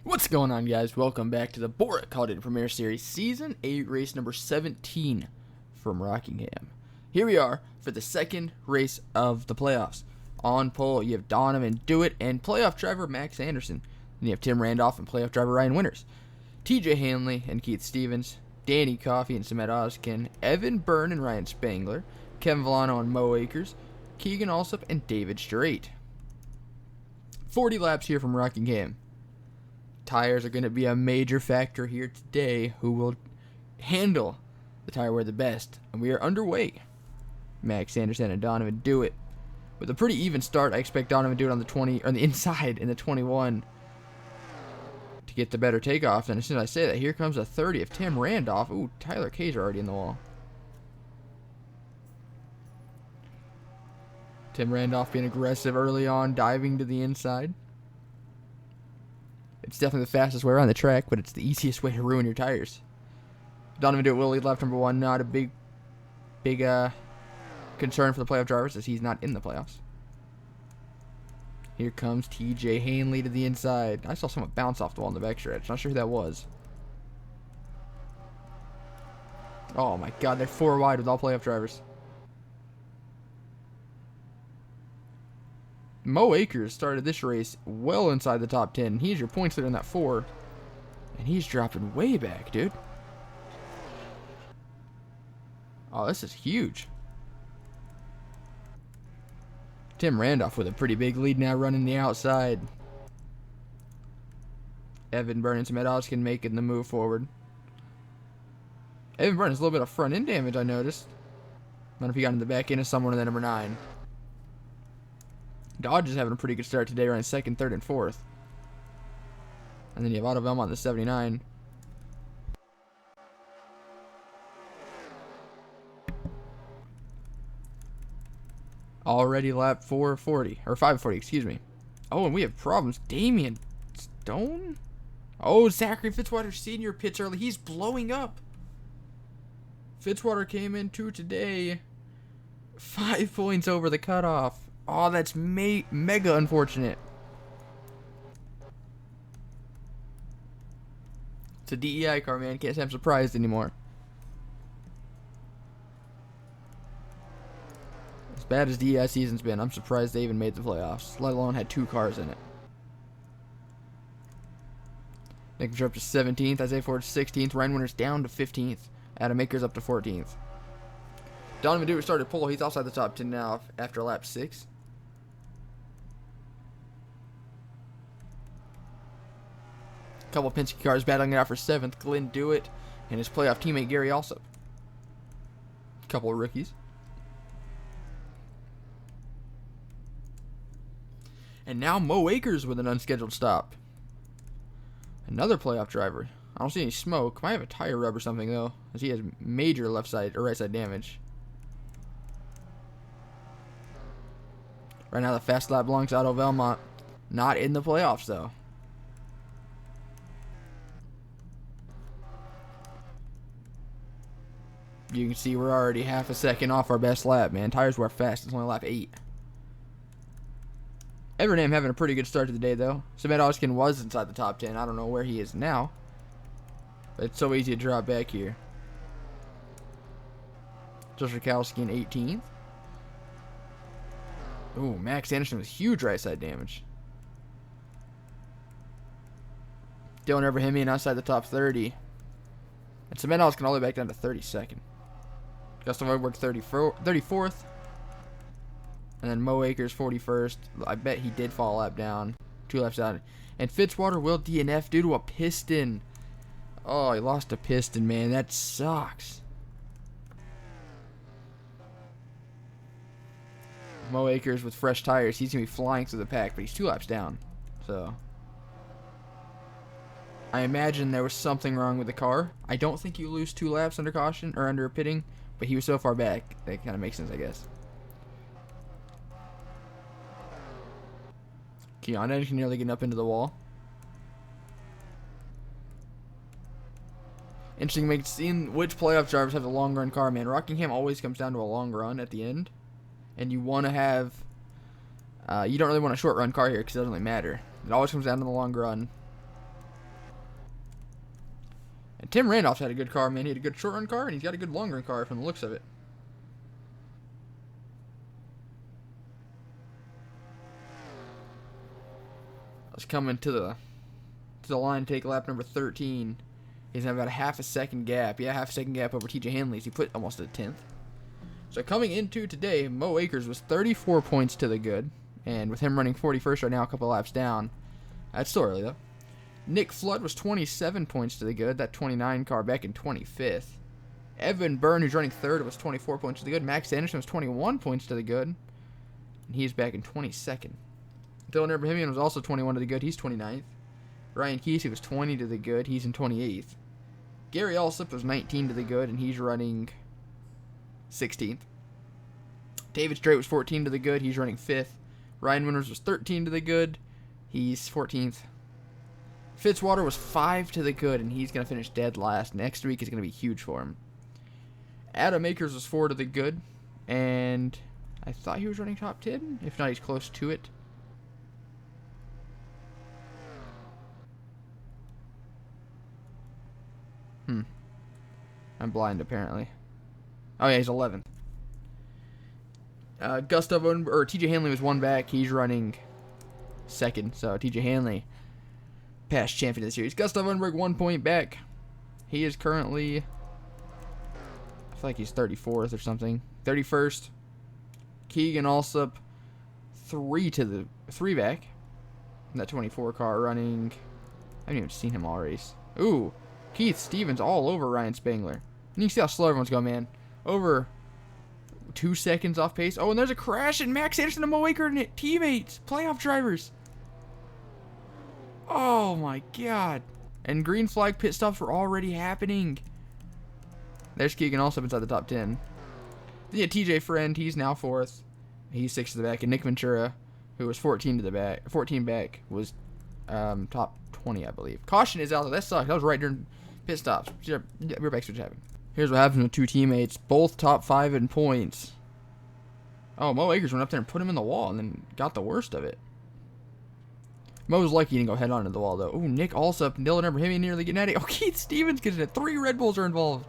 What's going on, guys? Welcome back to the BORA Call of Duty Premier Series Season 8 race number 17 from Rockingham. Here we are for the second race of the playoffs. On pole, you have Donovan Dewitt and playoff driver Max Anderson. Then you have Tim Randolph and playoff driver Ryan Winters. TJ Hanley and Keith Stevens, Danny Coffey and Samet Oskin, Evan Byrne and Ryan Spangler, Kevin Villano and Mo Akers, Keegan Alsop and David Strait. 40 laps here from Rockingham. Tires are going to be a major factor here today. Who will handle the tire wear the best? And we are underway. Max Anderson and Donovan Dewitt. With a pretty even start, I expect Donovan Dewitt on the 20 or on the inside in the 21 to get the better takeoff. And as soon as I say that, here comes a 30 of Tim Randolph. Ooh, Tyler K's already in the wall. Tim Randolph being aggressive early on, diving to the inside. It's definitely the fastest way around the track, but it's the easiest way to ruin your tires. Donovan Dewitt will lead left number one. Not a big concern for the playoff drivers as he's not in the playoffs. Here comes TJ Hanley to the inside. I saw someone bounce off the wall in the back stretch. Not sure who that was. Oh my god, they're 4 wide with all playoff drivers. Mo Akers started this race well inside the top 10. He's your points leader in that 4. And he's dropping way back, dude. Oh, this is huge. Tim Randolph with a pretty big lead now running the outside. Evan Byrne and Samet Oskin making the move forward. Evan Byrne has a little bit of front end damage, I noticed. I don't know if he got in the back end of someone in the number 9. Dodge is having a pretty good start today, running 2nd, 3rd, and 4th. And then you have Otto Velmont in the 79. Already lap 440, or 540, excuse me. Oh, and we have problems. Damian Stone? Oh, Zachary Fitzwater Sr. pits early. He's blowing up. Fitzwater came in 2 today. 5 points over the cutoff. Oh, that's mega unfortunate. It's a DEI car, man. Can't say I'm surprised anymore. As bad as DEI season's been, I'm surprised they even made the playoffs, let alone had 2 cars in it. Nick Fisher up to 17th, Isaiah Ford 16th, Ryan Winters down to 15th, Adam Akers up to 14th. Donovan Dewitt started pole. He's outside the top 10 now after lap 6. Couple of Penske cars battling it out for 7th. Glenn Dewitt and his playoff teammate Gary Alsop. Couple of rookies. And now Mo Akers with an unscheduled stop. Another playoff driver. I don't see any smoke. Might have a tire rub or something though, as he has major left side or right side damage. Right now the fast lap belongs to Otto Velmont. Not in the playoffs though. You can see we're already half a second off our best lap, man. Tires wear fast. It's only lap 8. Evernham having a pretty good start to the day, though. Samet Oskin was inside the top 10. I don't know where he is now. But it's so easy to drop back here. Josh Rakowski in 18th. Ooh, Max Anderson with huge right side damage. Dylan Everhemian outside the top 30. And Samet Oskin all the way back down to 32nd. Gustav Edward 34th. And then Mo Akers 41st. I bet he did fall a lap down. 2 laps out. And Fitzwater will DNF due to a piston. Oh, he lost a piston, man. That sucks. Mo Akers with fresh tires. He's going to be flying through the pack, but he's 2 laps down. So I imagine there was something wrong with the car. I don't think you lose 2 laps under caution or under pitting, but he was so far back that kind of makes sense, I guess. Keon Edgerton nearly getting up into the wall. Interesting seeing which playoff drivers have the long run car, man. Rockingham always comes down to a long run at the end, and you want to have. You don't really want a short run car here because it doesn't really matter. It always comes down to the long run. And Tim Randolph had a good car, man. He had a good short run car, and he's got a good long run car from the looks of it. Let's come into the line to take lap number 13. He's about a half a second gap. Yeah, half a second gap over TJ Hanley's. He put almost a 10th. So coming into today, Mo Akers was 34 points to the good. And with him running 41st right now, a couple laps down. That's still early, though. Nick Flood was 27 points to the good. That 29 car back in 25th. Evan Byrne, who's running third, was 24 points to the good. Max Anderson was 21 points to the good. And he's back in 22nd. Dylan Abrahamian was also 21 to the good. He's 29th. Ryan Kesey was 20 to the good. He's in 28th. Gary Allsup was 19 to the good, and he's running 16th. David Strait was 14 to the good. He's running 5th. Ryan Winters was 13 to the good. He's 14th. Fitzwater was 5 to the good, and he's going to finish dead last. Next week is going to be huge for him. Adam Akers was 4 to the good, and I thought he was running top 10. If not, he's close to it. I'm blind, apparently. Oh, yeah, he's 11th. TJ Hanley was 1 back. He's running 2nd. So, TJ Hanley, past champion of the series. Gustav Unberg, 1 point back. He is currently, I feel like he's 34th or something. 31st. Keegan Allsup, 3 back. And that 24 car running, I haven't even seen him all race. Ooh, Keith Stevens all over Ryan Spangler. And you can see how slow everyone's going, man. Over 2 seconds off pace. Oh, and there's a crash, and Max Anderson and Mo Aker and teammates, playoff drivers. Oh my god. And green flag pit stops were already happening. There's Keegan also inside the top 10. Then you have TJ Friend, he's now 4th. He's 6th to the back. And Nick Ventura, who was 14 back, was top 20, I believe. Caution is out. That sucks. That was right during pit stops. Rear back switch happened. Here's what happens with 2 teammates, both top 5 in points. Oh, Mo Akers went up there and put him in the wall and then got the worst of it. Mo was lucky he didn't go head on to the wall, though. Ooh, Nick Allsup and Dylan Abrahamian nearly getting at it. Oh, Keith Stevens gets in it. 3 Red Bulls are involved.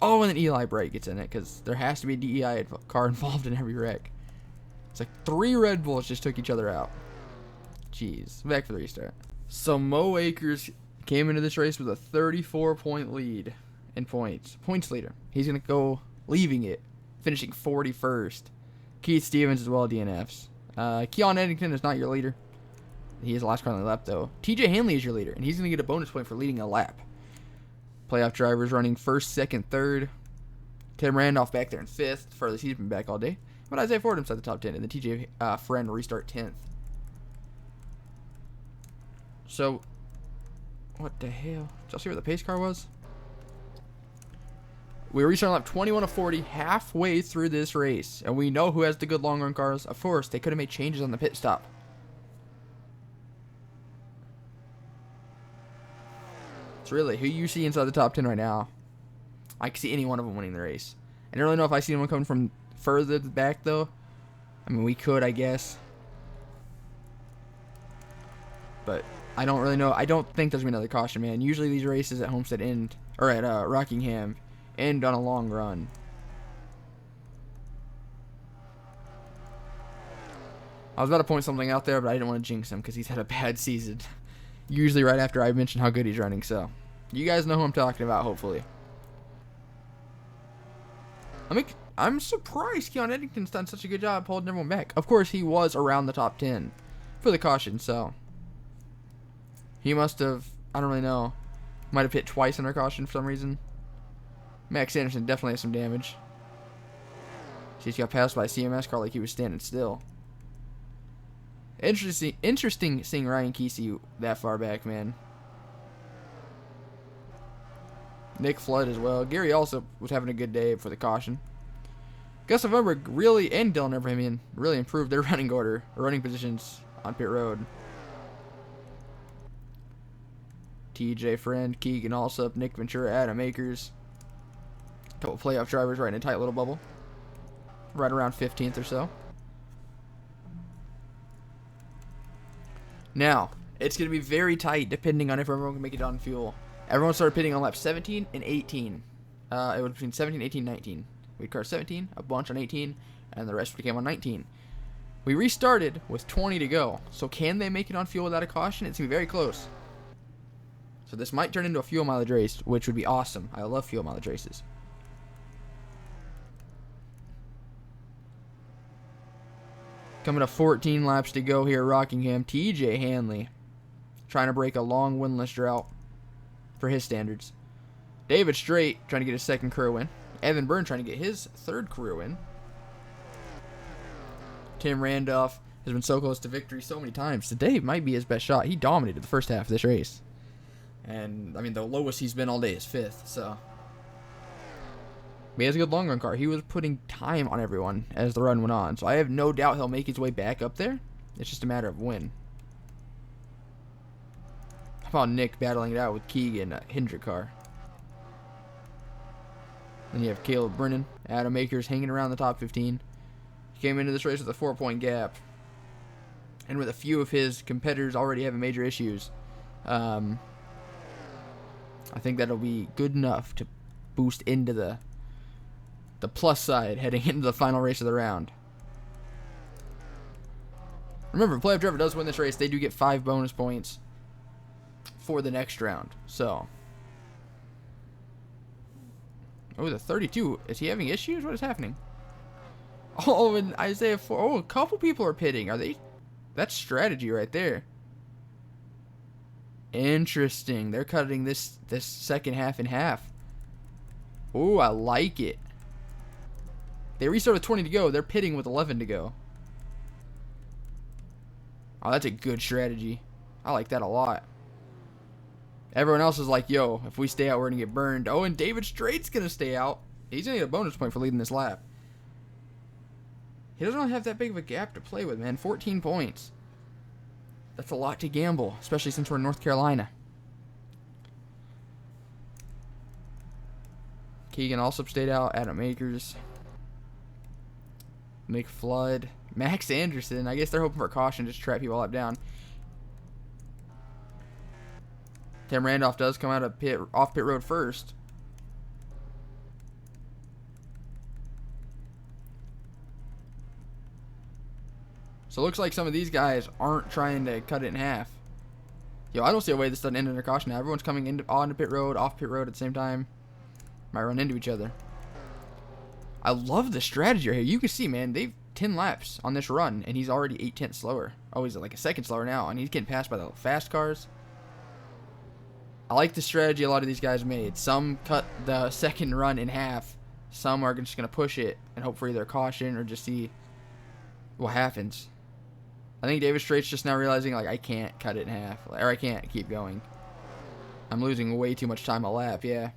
Oh, and then Eli Bright gets in it because there has to be a DEI car involved in every wreck. It's like 3 Red Bulls just took each other out. Jeez. Back for the restart. So Mo Akers came into this race with a 34-point lead in points. Points leader. He's going to go leaving it, finishing 41st. Keith Stevens as well, DNFs. Keon Eddington is not your leader. He is the last car on the lap, though. TJ Hanley is your leader, and he's going to get a bonus point for leading a lap. Playoff drivers running 1st, 2nd, 3rd. Tim Randolph back there in 5th. Furthest he's been back all day. But Isaiah Ford inside the top 10, and then TJ Friend restart 10th. So, what the hell? Did y'all see where the pace car was? We reached on lap 21 of 40 halfway through this race. And we know who has the good long run cars. Of course, they could have made changes on the pit stop. It's really who you see inside the top 10 right now. I can see any one of them winning the race. I don't really know if I see anyone coming from further back, though. I mean, we could, I guess. But I don't really know. I don't think there's going to be another caution, man. Usually these races at Homestead end, or at Rockingham, end on a long run. I was about to point something out there, but I didn't want to jinx him because he's had a bad season. Usually right after I mention how good he's running, so you guys know who I'm talking about, hopefully. I'm surprised Keon Eddington's done such a good job holding everyone back. Of course, he was around the top 10 for the caution, so he must have, I don't really know, might have hit twice under caution for some reason. Max Anderson definitely has some damage. He just got passed by a CMS car like he was standing still. Interesting seeing Ryan Kesey that far back, man. Nick Flood as well. Gary also was having a good day for the caution. Gustav Umberg really, and Dylan Abrahamian, really improved their running order, or running positions on pit road. TJ Friend, Keegan Allsup, Nick Ventura, Adam Akers. A couple playoff drivers right in a tight little bubble. Right around 15th or so. Now, it's going to be very tight depending on if everyone can make it on fuel. Everyone started pitting on lap 17 and 18. It was between 17, 18, 19. We car 17, a bunch on 18, and the rest became on 19. We restarted with 20 to go. So can they make it on fuel without a caution? It's going to be very close. So this might turn into a fuel mileage race, which would be awesome. I love fuel mileage races. Coming to 14 laps to go here at Rockingham. TJ Hanley trying to break a long winless drought for his standards. David Strait trying to get his second career win. Evan Byrne trying to get his third career win. Tim Randolph has been so close to victory so many times. Today might be his best shot. He dominated the first half of this race. And, I mean, the lowest he's been all day is 5th, so. But he has a good long run car. He was putting time on everyone as the run went on. So I have no doubt he'll make his way back up there. It's just a matter of when. How about Nick battling it out with Keegan, a Hendrick car? Then you have Caleb Brennan. Adam Akers hanging around the top 15. He came into this race with a 4-point gap. And with a few of his competitors already having major issues, I think that'll be good enough to boost into the plus side heading into the final race of the round. Remember, if playoff driver does win this race, they do get 5 bonus points for the next round. So, oh, the 32. Is he having issues? What is happening? Oh, and Isaiah 4. Oh, a couple people are pitting. Are they? That's strategy right there. Interesting. They're cutting this second half in half. Oh, I like it. They restart with 20 to go. They're pitting with 11 to go. Oh, that's a good strategy. I like that a lot. Everyone else is like, yo, if we stay out, we're going to get burned. Oh, and David Strait's going to stay out. He's going to get a bonus point for leading this lap. He doesn't really have that big of a gap to play with, man. 14 points. That's a lot to gamble, especially since we're in North Carolina. Keegan also stayed out. Adam Akers. McFlood. Max Anderson. I guess they're hoping for a caution just to trap people up down. Tim Randolph does come out of off pit road first. So it looks like some of these guys aren't trying to cut it in half. Yo, I don't see a way this doesn't end in a caution now. Everyone's coming onto pit road, off pit road at the same time. Might run into each other. I love the strategy right here. You can see, man, they've 10 laps on this run, and he's already 8/10 slower. Oh, he's like a second slower now, and he's getting passed by the fast cars. I like the strategy a lot of these guys made. Some cut the second run in half. Some are just going to push it and hope for either a caution or just see what happens. I think David Strait's just now realizing, like, I can't cut it in half. Or I can't keep going. I'm losing way too much time a lap, yeah.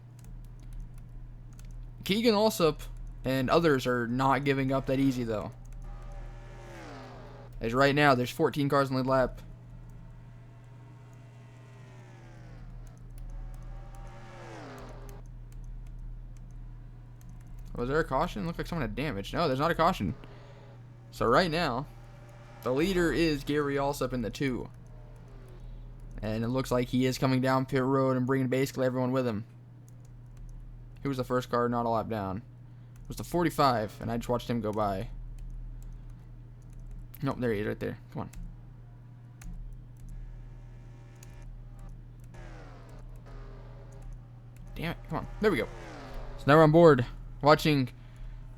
Keegan Alsop and others are not giving up that easy, though. As right now, there's 14 cars in the lead lap. Was there a caution? Looked like someone had damage. No, there's not a caution. So right now, the leader is Gary Alsop in the 2. And it looks like he is coming down pit road and bringing basically everyone with him. He was the first car not a lap down. It was the 45, and I just watched him go by. Nope, there he is right there. Come on. Damn it. Come on. There we go. So now we're on board watching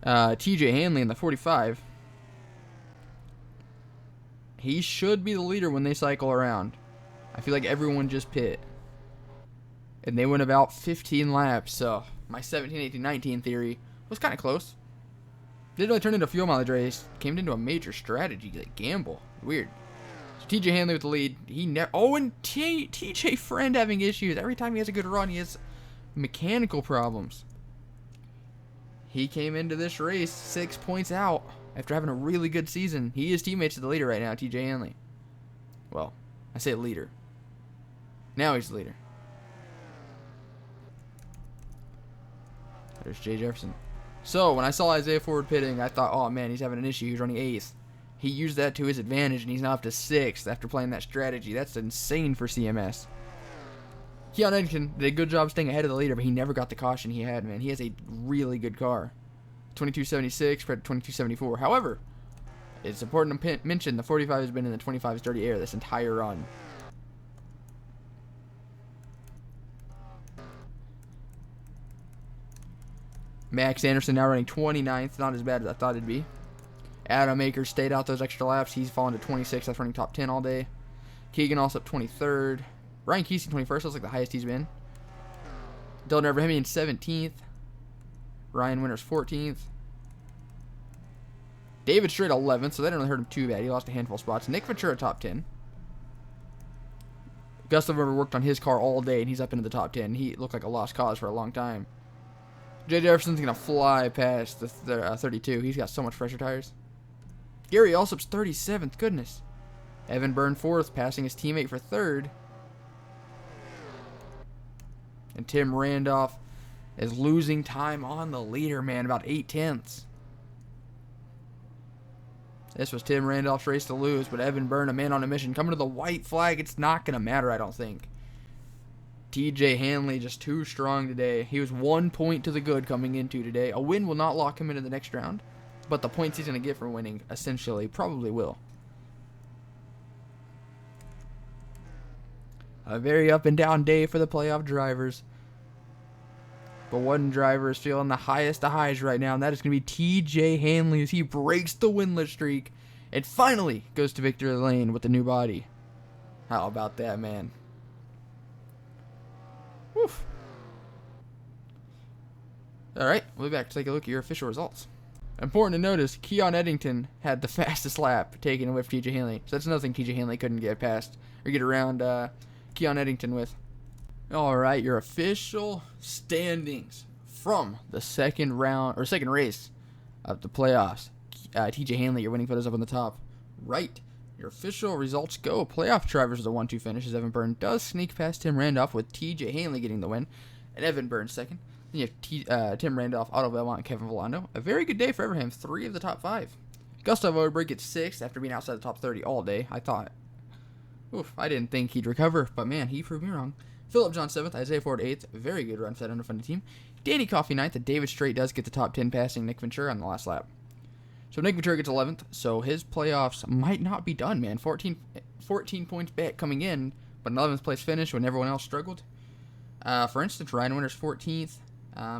TJ Hanley in the 45. He should be the leader when they cycle around. I feel like everyone just pit. And they went about 15 laps, so my 17, 18, 19 theory was kind of close. Didn't really turn into a fuel mileage race. Came into a major strategy, like gamble. Weird. So TJ Hanley with the lead. Oh, and TJ Friend having issues. Every time he has a good run, he has mechanical problems. He came into this race 6 points out after having a really good season. He is teammates to the leader right now, TJ Hanley. Well, I say leader. Now he's the leader. There's Jay Jefferson. So, when I saw Isaiah Ford pitting, I thought, oh man, he's having an issue. He's running 8th. He used that to his advantage, and he's now up to 6th after playing that strategy. That's insane for CMS. Keon Eddington did a good job staying ahead of the leader, but he never got the caution he had, man. He has a really good car. 2276 compared to 2274. However, it's important to mention the 45 has been in the 25's dirty air this entire run. Max Anderson now running 29th. Not as bad as I thought it'd be. Adam Akers stayed out those extra laps. He's fallen to 26th. That's running top 10 all day. Keegan also up 23rd. Ryan Kesey 21st. That's like the highest he's been. Dylan Everhemian 17th. Ryan Winters 14th. David Strait 11th, so that didn't really hurt him too bad. He lost a handful of spots. Nick Ventura top 10. Gustav Weber worked on his car all day, and he's up into the top 10. He looked like a lost cause for a long time. Jay Jefferson's going to fly past the 32. He's got so much fresher tires. Gary Alsop's 37th. Goodness. Evan Byrne 4th, passing his teammate for 3rd. And Tim Randolph is losing time on the leader, man. About 8/10. This was Tim Randolph's race to lose, but Evan Byrne, a man on a mission, coming to the white flag. It's not going to matter, I don't think. TJ Hanley just too strong today. He was 1 point to the good coming into today. A win will not lock him into the next round, but the points he's going to get from winning essentially probably will. A very up and down day for the playoff drivers. But one driver is feeling the highest of highs right now, and that is going to be TJ Hanley as he breaks the winless streak and finally goes to victory lane with the new body. How about that, man? Woof. Alright, we'll be back to take a look at your official results. Important to notice, Keon Eddington had the fastest lap taken away from TJ Hanley. So that's another thing TJ Hanley couldn't get past or get around Keon Eddington with. Alright, your official standings from the second race of the playoffs. TJ Hanley, your winning photos up on the top right. Your official results go. Playoff drivers are the 1-2 finish as Evan Byrne does sneak past Tim Randolph with TJ Hanley getting the win. And Evan Byrne second. Then you have Tim Randolph, Otto Belmont, and Kevin Volando. A very good day for Abraham. 3 of the top 5. Gustav Overberg gets 6th after being outside the top 30 all day. I didn't think he'd recover, but man, he proved me wrong. Philip John 7th, Isaiah Ford 8th. Very good run for that underfunded team. Danny Coffey 9th, and David Strait does get the top 10 passing Nick Ventura on the last lap. So Nick Ventura gets 11th, so his playoffs might not be done, man. 14 points back coming in, but an 11th place finish when everyone else struggled. For instance, Ryan Winters 14th.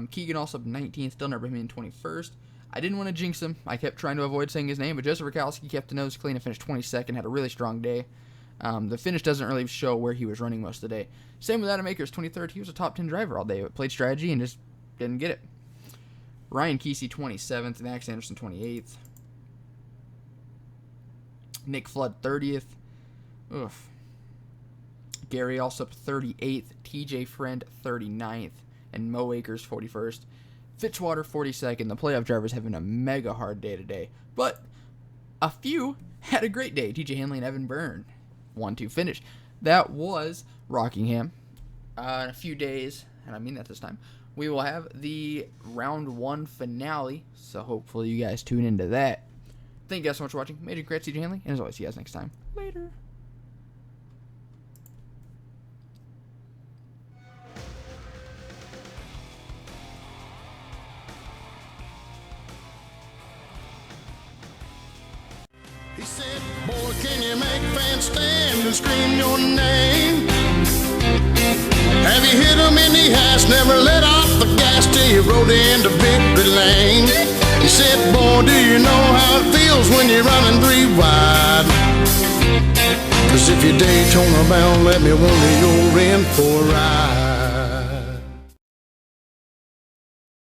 Keegan also 19th, Dylan Everhemian 21st. I didn't want to jinx him. I kept trying to avoid saying his name, but Joseph Rakowski kept the nose clean and finished 22nd, had a really strong day. The finish doesn't really show where he was running most of the day. Same with Adam Akers, 23rd. He was a top 10 driver all day, but played strategy and just didn't get it. Ryan Kesey, 27th. Max Anderson, 28th. Nick Flood, 30th. Oof. Gary Alsop, 38th. TJ Friend, 39th. And Mo Akers, 41st. Fitzwater, 42nd. The playoff drivers having a mega hard day today. But a few had a great day. TJ Hanley and Evan Byrne. 1-2 finish. That was Rockingham. In a few days, and I mean that this time, we will have the round 1 finale. So hopefully you guys tune into that. Thank you guys so much for watching. Major congrats, TJ Hanley. And as always, see you guys next time. Later. He said, boy, can you make fans stand and scream your name? Have you hit him in the ass, never let off the gas till you rode into victory lane? He said, boy, do you know how it feels when you're running 3 wide? 'Cause if you're Daytona bound, let me wonder you're in for a ride.